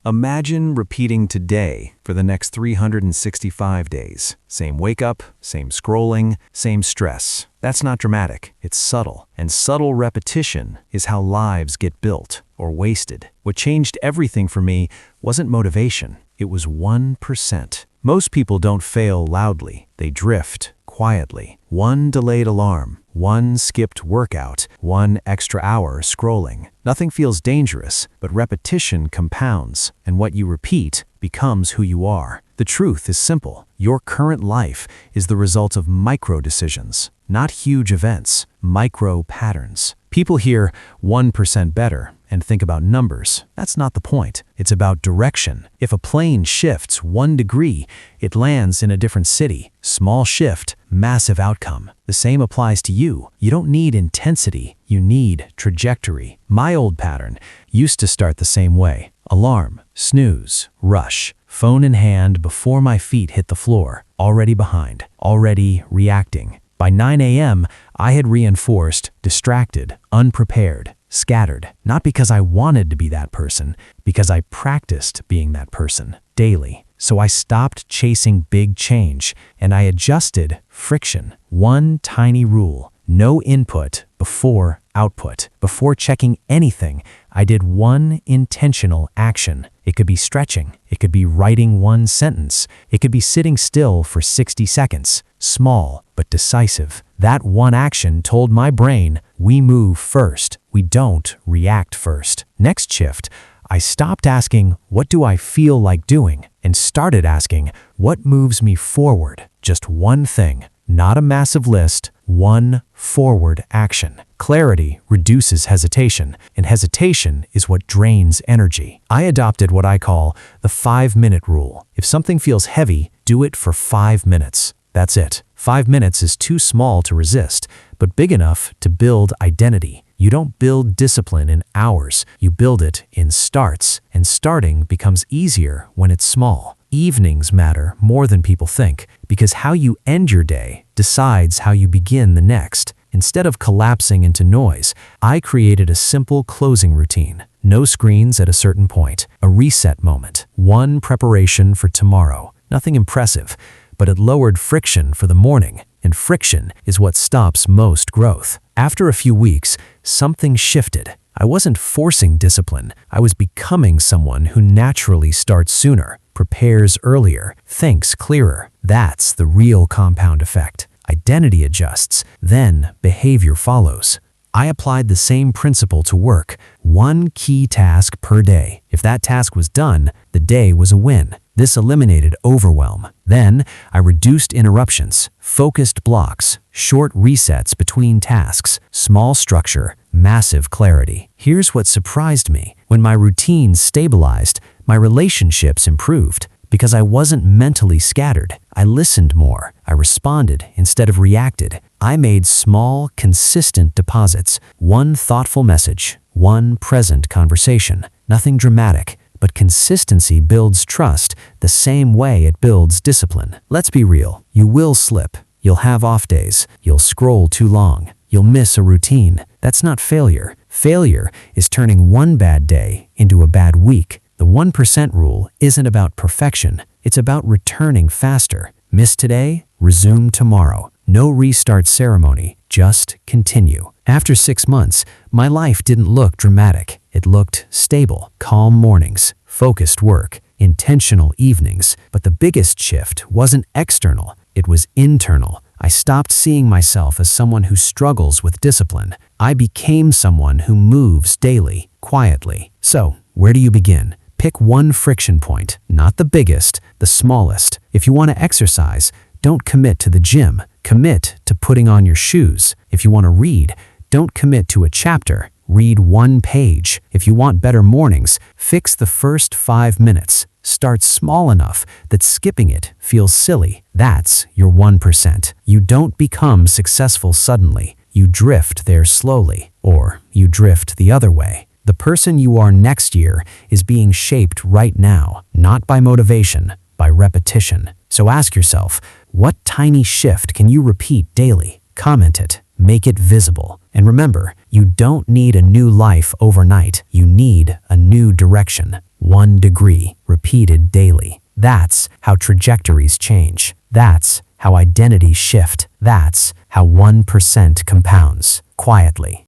Imagine repeating today for the next 365 days. Same wake up, same scrolling, same stress. That's not dramatic, it's subtle. And subtle repetition is how lives get built or wasted. What changed everything for me wasn't motivation, it was 1%. Most people don't fail loudly, they drift quietly. One delayed alarm, one skipped workout, one extra hour scrolling. Nothing feels dangerous, but repetition compounds, and what you repeat becomes who you are. The truth is simple. Your current life is the result of micro decisions, not huge events, micro patterns. People hear 1% better and think about numbers. That's not the point. It's about direction. If a plane shifts 1 degree, it lands in a different city. Small shift, massive outcome. The same applies to you. You don't need intensity, you need trajectory. My old pattern used to start the same way. Alarm, snooze, rush, phone in hand before my feet hit the floor. Already behind, already reacting. By 9 a.m., I had reinforced, distracted, unprepared, scattered. Not because I wanted to be that person, because I practiced being that person daily. So I stopped chasing big change, and I adjusted friction. One tiny rule: no input before output. Before checking anything, I did one intentional action. It could be stretching. It could be writing one sentence. It could be sitting still for 60 seconds. Small, but decisive. That one action told my brain, we move first. We don't react first. Next shift, I stopped asking, what do I feel like doing? And started asking, what moves me forward? Just one thing, not a massive list, one forward action. Clarity reduces hesitation, and hesitation is what drains energy. I adopted what I call the 5-minute rule. If something feels heavy, do it for 5 minutes. That's it. 5 minutes is too small to resist, but big enough to build identity. You don't build discipline in hours, you build it in starts, and starting becomes easier when it's small. Evenings matter more than people think, because how you end your day decides how you begin the next. Instead of collapsing into noise, I created a simple closing routine. No screens at a certain point, a reset moment, one preparation for tomorrow. Nothing impressive, but it lowered friction for the morning, and friction is what stops most growth. After a few weeks, something shifted. I wasn't forcing discipline. I was becoming someone who naturally starts sooner, prepares earlier, thinks clearer. That's the real compound effect. Identity adjusts, then behavior follows. I applied the same principle to work, one key task per day. If that task was done, the day was a win. This eliminated overwhelm. Then, I reduced interruptions, focused blocks, short resets between tasks, small structure, massive clarity. Here's what surprised me. When my routines stabilized, my relationships improved. Because I wasn't mentally scattered, I listened more. I responded instead of reacted. I made small, consistent deposits. One thoughtful message, one present conversation. Nothing dramatic, but consistency builds trust the same way it builds discipline. Let's be real. You will slip. You'll have off days. You'll scroll too long. You'll miss a routine. That's not failure. Failure is turning one bad day into a bad week. The 1% rule isn't about perfection, it's about returning faster. Miss today, resume tomorrow. No restart ceremony, just continue. After 6 months, my life didn't look dramatic. It looked stable. Calm mornings, focused work, intentional evenings. But the biggest shift wasn't external, it was internal. I stopped seeing myself as someone who struggles with discipline. I became someone who moves daily, quietly. So, where do you begin? Pick one friction point, not the biggest, the smallest. If you want to exercise, don't commit to the gym. Commit to putting on your shoes. If you want to read, don't commit to a chapter. Read 1 page. If you want better mornings, fix the first 5 minutes. Start small enough that skipping it feels silly. That's your 1%. You don't become successful suddenly. You drift there slowly, or you drift the other way. The person you are next year is being shaped right now, not by motivation, by repetition. So ask yourself, what tiny shift can you repeat daily? Comment it, make it visible. And remember, you don't need a new life overnight. You need a new direction. 1 degree, repeated daily. That's how trajectories change. That's how identities shift. That's how 1% compounds quietly.